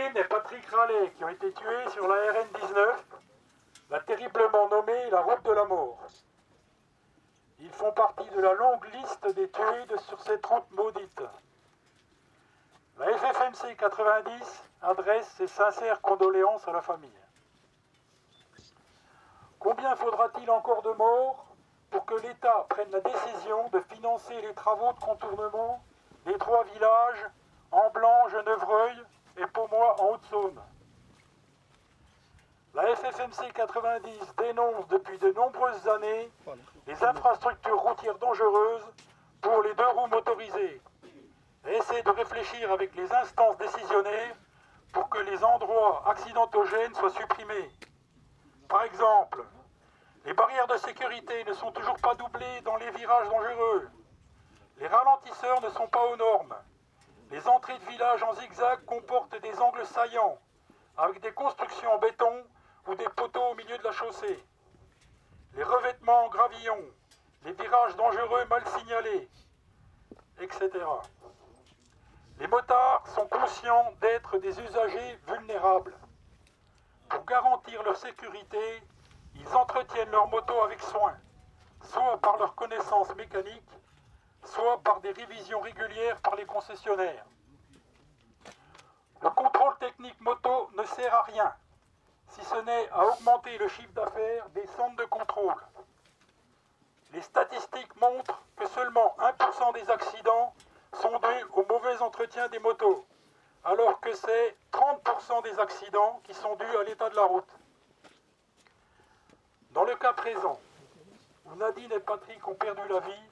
Nadine et Patrick Rallet qui ont été tués sur la RN 19, la terriblement nommée la route de la mort. Ils font partie de la longue liste des tués sur cette route maudite. La FFMC 90 adresse ses sincères condoléances à la famille. Combien faudra-t-il encore de morts pour que l'État prenne la décision de financer les travaux de contournement des 3 villages, Amblanc, Genevreuil et Pomoy en Haute-Saône? La FFMC 90 dénonce depuis de nombreuses années les infrastructures routières dangereuses pour les 2 roues motorisées et essaie de réfléchir avec les instances décisionnaires pour que les endroits accidentogènes soient supprimés. Par exemple, les barrières de sécurité ne sont toujours pas doublées dans les virages dangereux. Les ralentisseurs ne sont pas aux normes. Les entrées de village en zigzag comportent des angles saillants, avec des constructions en béton ou des poteaux au milieu de la chaussée. Les revêtements en gravillon, les virages dangereux mal signalés, etc. Les motards sont conscients d'être des usagers vulnérables. Pour garantir leur sécurité, ils entretiennent leur moto avec soin, soit par leur connaissance mécanique, soit par des révisions régulières par les concessionnaires. Le contrôle technique moto ne sert à rien, si ce n'est à augmenter le chiffre d'affaires des centres de contrôle. Les statistiques montrent que seulement 1% des accidents sont dus au mauvais entretien des motos, alors que c'est 30% des accidents qui sont dus à l'état de la route. Dans le cas présent, où Nadine et Patrick ont perdu la vie,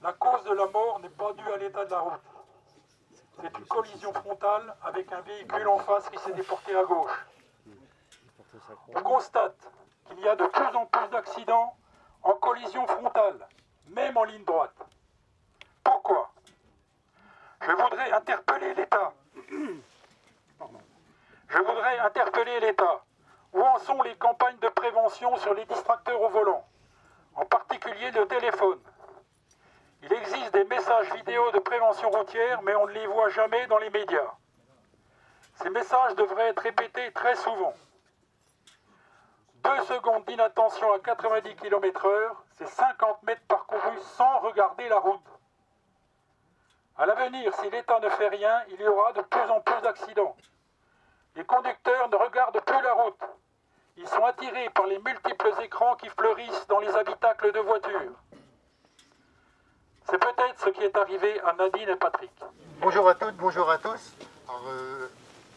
la cause de la mort n'est pas due à l'état de la route. C'est une collision frontale avec un véhicule en face qui s'est déporté à gauche. On constate qu'il y a de plus en plus d'accidents en collision frontale, même en ligne droite. Pourquoi? Je voudrais interpeller l'État. Où en sont les campagnes de prévention sur les distracteurs au volant, en particulier le téléphone? Il existe des messages vidéo de prévention routière, mais on ne les voit jamais dans les médias. Ces messages devraient être répétés très souvent. 2 secondes d'inattention à 90 km/h, c'est 50 mètres parcourus sans regarder la route. À l'avenir, si l'État ne fait rien, il y aura de plus en plus d'accidents. Les conducteurs ne regardent plus la route. Ils sont attirés par les multiples écrans qui fleurissent dans les habitacles de voitures. C'est peut-être ce qui est arrivé à Nadine et Patrick. Bonjour à toutes, bonjour à tous. Alors,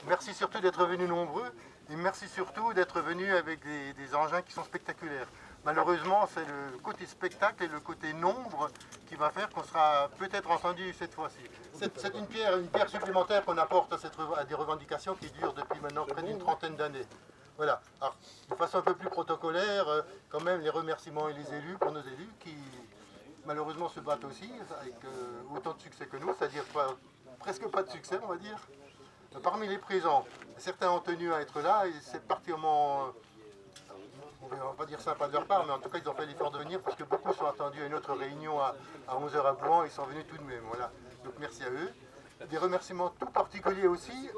merci surtout d'être venus nombreux et merci surtout d'être venus avec des engins qui sont spectaculaires. Malheureusement, c'est le côté spectacle et le côté nombre qui va faire qu'on sera peut-être entendu cette fois-ci. C'est une pierre supplémentaire qu'on apporte à des revendications qui durent depuis maintenant près d'une trentaine d'années. Voilà. Alors, de façon un peu plus protocolaire, quand même les remerciements et les élus, pour nos élus qui malheureusement se battent aussi avec autant de succès que nous, c'est-à-dire presque pas de succès on va dire. Parmi les présents, certains ont tenu à être là et c'est particulièrement, on ne va pas dire sympa de leur part, mais en tout cas ils ont fait l'effort de venir parce que beaucoup sont attendus à une autre réunion à 11h à Bouan, ils sont venus tout de même. Voilà. Donc merci à eux. Des remerciements tout particuliers aussi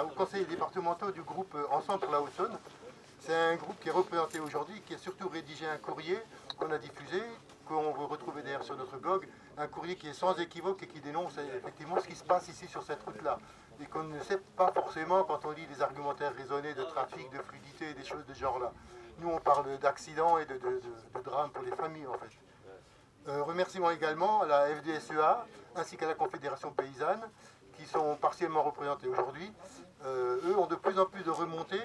aux conseillers départementaux du groupe Ensemble pour la Haute-Saône. C'est un groupe qui est représenté aujourd'hui, qui a surtout rédigé un courrier qu'on a diffusé, qu'on veut retrouver d'ailleurs sur notre blog, un courrier qui est sans équivoque et qui dénonce effectivement ce qui se passe ici sur cette route-là. Et qu'on ne sait pas forcément quand on lit des argumentaires raisonnés de trafic, de fluidité, des choses de ce genre-là. Nous on parle d'accidents et de drames pour les familles en fait. Remerciements également à la FDSEA ainsi qu'à la Confédération Paysanne qui sont partiellement représentés aujourd'hui. Eux ont de plus en plus de remontées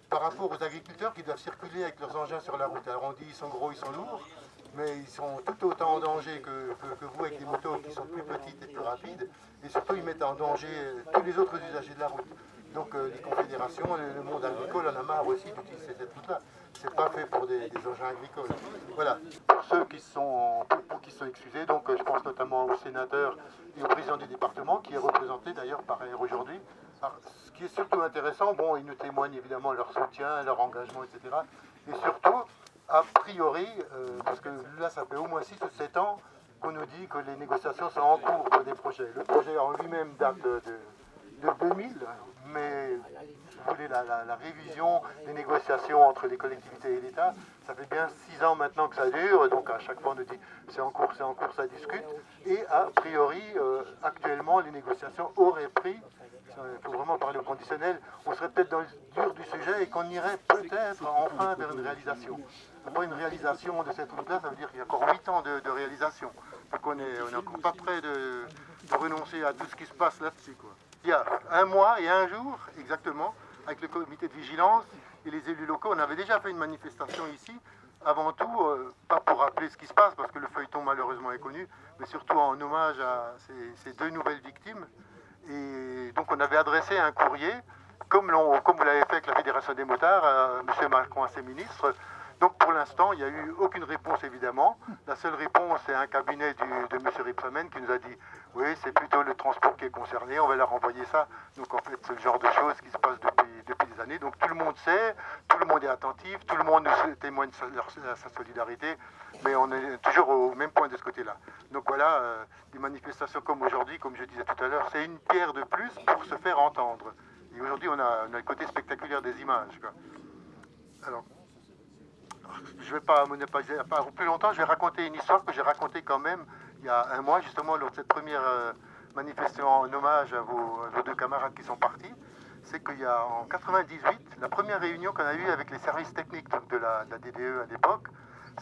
par rapport aux agriculteurs qui doivent circuler avec leurs engins sur la route. Alors on dit ils sont gros, ils sont lourds, mais ils sont tout autant en danger que vous avec des motos qui sont plus petites et plus rapides, et surtout ils mettent en danger tous les autres usagers de la route. Donc les confédérations, le monde agricole en a marre aussi d'utiliser cette route-là. C'est pas fait pour des engins agricoles. Voilà. Pour ceux qui sont excusés, donc je pense notamment au sénateur et au président du département, qui est représenté d'ailleurs par ailleurs aujourd'hui. Ce qui est surtout intéressant, bon, ils nous témoignent évidemment leur soutien, leur engagement, etc. Et surtout, a priori, parce que là ça fait au moins 6 ou 7 ans qu'on nous dit que les négociations sont en cours pour des projets. Le projet en lui-même date de 2000, mais vous voulez la révision des négociations entre les collectivités et l'État, ça fait bien 6 ans maintenant que ça dure, donc à chaque fois on nous dit c'est en cours, ça discute, et a priori, actuellement, les négociations auraient pris, il faut vraiment parler au conditionnel, on serait peut-être dans le dur du sujet et qu'on irait peut-être enfin vers une réalisation. Après une réalisation de cette route-là, ça veut dire qu'il y a encore 8 ans de réalisation. Donc on n'est encore pas prêt de renoncer à tout ce qui se passe là-dessus, quoi. Il y a 1 mois et 1 jour, exactement, avec le comité de vigilance et les élus locaux, on avait déjà fait une manifestation ici, avant tout, pas pour rappeler ce qui se passe, parce que le feuilleton malheureusement est connu, mais surtout en hommage à ces 2 nouvelles victimes. Et donc on avait adressé un courrier, comme vous l'avez fait avec la Fédération des motards, M. Macron à ses ministres. Donc pour l'instant, il n'y a eu aucune réponse évidemment. La seule réponse, c'est un cabinet de M. Ripsamen qui nous a dit « Oui, c'est plutôt le transport qui est concerné, on va leur envoyer ça ». Donc en fait, c'est le genre de choses qui se passe depuis des années. Donc tout le monde sait, tout le monde est attentif, tout le monde nous témoigne sa solidarité, mais on est toujours au même point de ce côté-là. Donc voilà, des manifestations comme aujourd'hui, comme je disais tout à l'heure, c'est une pierre de plus pour se faire entendre. Et aujourd'hui, on a le côté spectaculaire des images, quoi. Alors, je ne vais pas monopoliser plus longtemps, je vais raconter une histoire que j'ai racontée quand même il y a 1 mois, justement, lors de cette première manifestation en hommage à vos 2 camarades qui sont partis. C'est qu'il y a en 98, la première réunion qu'on a eue avec les services techniques de la DDE à l'époque,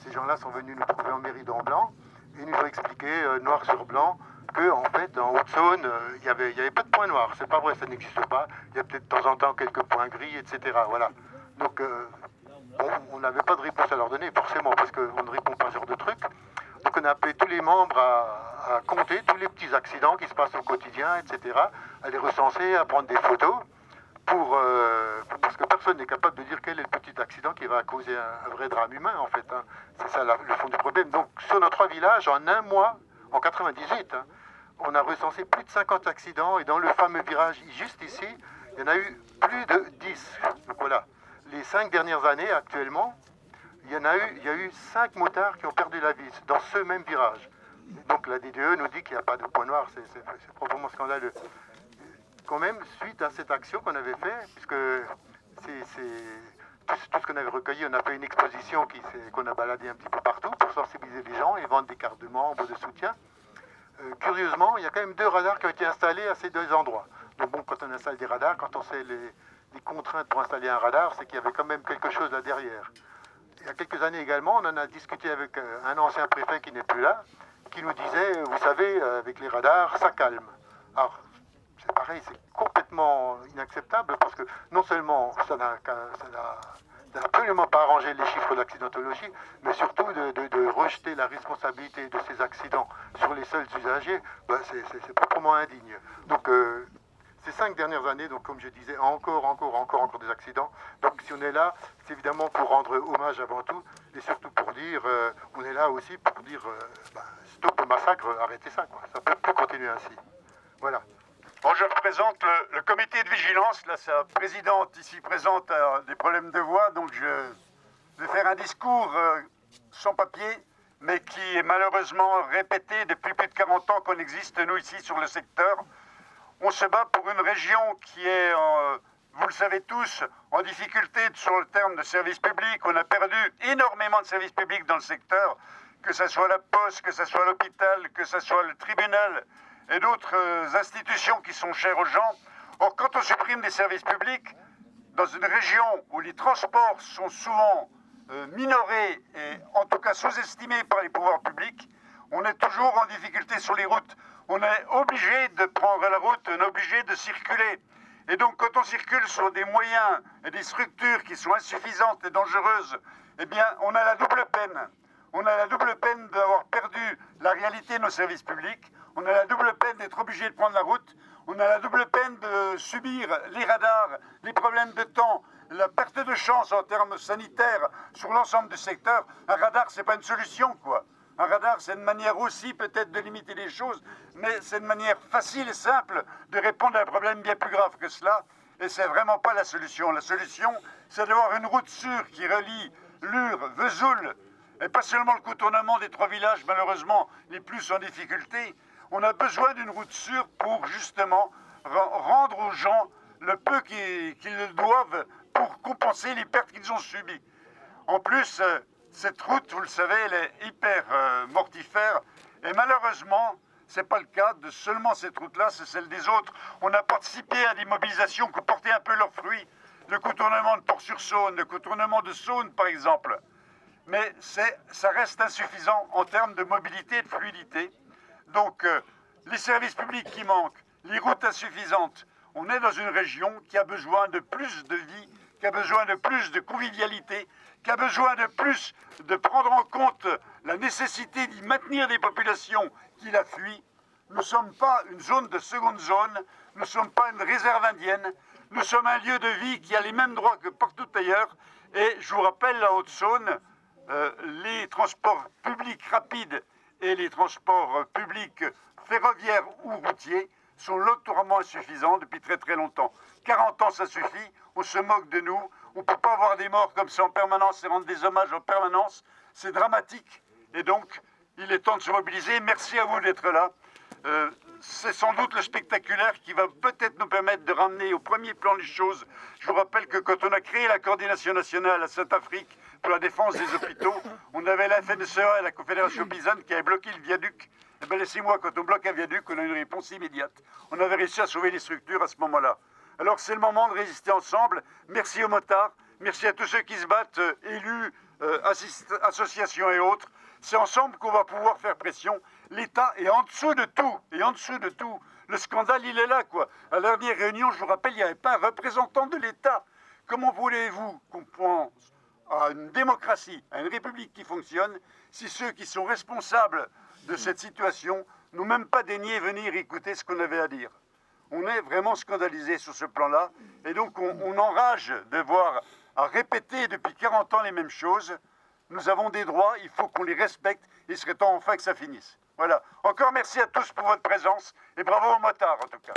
ces gens-là sont venus nous trouver en mairie d'Amblanc et nous ont expliqué, noir sur blanc, qu'en fait, en Haute-Saône, il y avait pas de points noirs. C'est pas vrai, ça n'existe pas. Il y a peut-être de temps en temps quelques points gris, etc. Voilà. Donc, on n'avait pas de réponse à leur donner, forcément, parce qu'on ne répond pas à ce genre de truc. Donc on a appelé tous les membres à compter tous les petits accidents qui se passent au quotidien, etc., à les recenser, à prendre des photos, parce que personne n'est capable de dire quel est le petit accident qui va causer un vrai drame humain, en fait. Hein. C'est ça le fond du problème. Donc sur nos 3 villages, en 1 mois, en 98, hein, on a recensé plus de 50 accidents, et dans le fameux virage juste ici, il y en a eu plus de 10. Donc voilà. Les 5 dernières années, actuellement, il y a eu 5 motards qui ont perdu la vie dans ce même virage. Donc la DDE nous dit qu'il n'y a pas de point noir, c'est proprement scandaleux. Quand même, suite à cette action qu'on avait faite, puisque tout ce qu'on avait recueilli, on a fait une exposition qu'on a baladé un petit peu partout pour sensibiliser les gens et vendre des cartes de membres, de soutien. Curieusement, il y a quand même 2 radars qui ont été installés à ces 2 endroits. Donc bon, quand on installe des radars, quand on sait les contraintes pour installer un radar, c'est qu'il y avait quand même quelque chose là derrière. Il y a quelques années également, on en a discuté avec un ancien préfet qui n'est plus là, qui nous disait, vous savez, avec les radars, ça calme. Alors, c'est pareil, c'est complètement inacceptable parce que non seulement ça n'a absolument pas arrangé les chiffres d'accidentologie, mais surtout de rejeter la responsabilité de ces accidents sur les seuls usagers, ben c'est proprement indigne. Donc, ces 5 dernières années, donc comme je disais, encore des accidents. Donc si on est là, c'est évidemment pour rendre hommage avant tout, et surtout pour dire, on est là aussi pour dire, stop au massacre, arrêtez ça, quoi. Ça ne peut plus continuer ainsi. Voilà. Bon, je représente le comité de vigilance, là sa présidente ici présente a des problèmes de voix, donc je vais faire un discours sans papier, mais qui est malheureusement répété depuis plus de 40 ans qu'on existe, nous ici sur le secteur. On se bat pour une région qui est, vous le savez tous, en difficulté sur le terme de services publics. On a perdu énormément de services publics dans le secteur, que ce soit la poste, que ce soit l'hôpital, que ce soit le tribunal et d'autres institutions qui sont chères aux gens. Or, quand on supprime des services publics, dans une région où les transports sont souvent minorés et en tout cas sous-estimés par les pouvoirs publics, on est toujours en difficulté sur les routes. On est obligé de prendre la route, on est obligé de circuler. Et donc quand on circule sur des moyens et des structures qui sont insuffisantes et dangereuses, eh bien on a la double peine. On a la double peine d'avoir perdu la réalité de nos services publics. On a la double peine d'être obligé de prendre la route. On a la double peine de subir les radars, les problèmes de temps, la perte de chance en termes sanitaires sur l'ensemble du secteur. Un radar, c'est pas une solution, quoi. Un radar, c'est une manière aussi peut-être de limiter les choses, mais c'est une manière facile et simple de répondre à un problème bien plus grave que cela. Et c'est vraiment pas la solution. La solution, c'est d'avoir une route sûre qui relie Lure, Vesoul, et pas seulement le contournement des 3 villages, malheureusement, les plus en difficulté. On a besoin d'une route sûre pour justement rendre aux gens le peu qu'ils doivent pour compenser les pertes qu'ils ont subies. En plus, cette route, vous le savez, elle est hyper mortifère. Et malheureusement, ce n'est pas le cas de seulement cette route-là, c'est celle des autres. On a participé à des mobilisations qui ont porté un peu leurs fruits. Le contournement de Port-sur-Saône, le contournement de Saône, par exemple. Mais ça reste insuffisant en termes de mobilité et de fluidité. Donc, les services publics qui manquent, les routes insuffisantes. On est dans une région qui a besoin de plus de vie, qui a besoin de plus de convivialité, qui a besoin de plus de prendre en compte la nécessité d'y maintenir des populations qui la fuient. Nous ne sommes pas une zone de seconde zone, nous ne sommes pas une réserve indienne, nous sommes un lieu de vie qui a les mêmes droits que partout ailleurs. Et je vous rappelle, la Haute-Saône, les transports publics rapides et les transports publics ferroviaires ou routiers sont notoirement insuffisants depuis très très longtemps. 40 ans, ça suffit, on se moque de nous, on ne peut pas avoir des morts comme ça en permanence et rendre des hommages en permanence, c'est dramatique. Et donc, il est temps de se mobiliser. Merci à vous d'être là. C'est sans doute le spectaculaire qui va peut-être nous permettre de ramener au premier plan les choses. Je vous rappelle que quand on a créé la coordination nationale à Saint-Afrique pour la défense des hôpitaux, on avait la FNSEA et la Confédération paysanne qui avaient bloqué le viaduc. Eh bien, laissez-moi, quand on bloque un viaduc, on a une réponse immédiate. On avait réussi à sauver les structures à ce moment-là. Alors, c'est le moment de résister ensemble. Merci aux motards, merci à tous ceux qui se battent, élus, associations et autres. C'est ensemble qu'on va pouvoir faire pression. L'État est en dessous de tout, et en dessous de tout. Le scandale, il est là, quoi. À la dernière réunion, je vous rappelle, il n'y avait pas un représentant de l'État. Comment voulez-vous qu'on pense à une démocratie, à une république qui fonctionne, si ceux qui sont responsables de cette situation n'ont même pas daigné venir écouter ce qu'on avait à dire? On est vraiment scandalisé sur ce plan-là, et donc on enrage de voir à répéter depuis 40 ans les mêmes choses. Nous avons des droits, il faut qu'on les respecte, il serait temps enfin que ça finisse. Voilà. Encore merci à tous pour votre présence, et bravo aux motards en tout cas.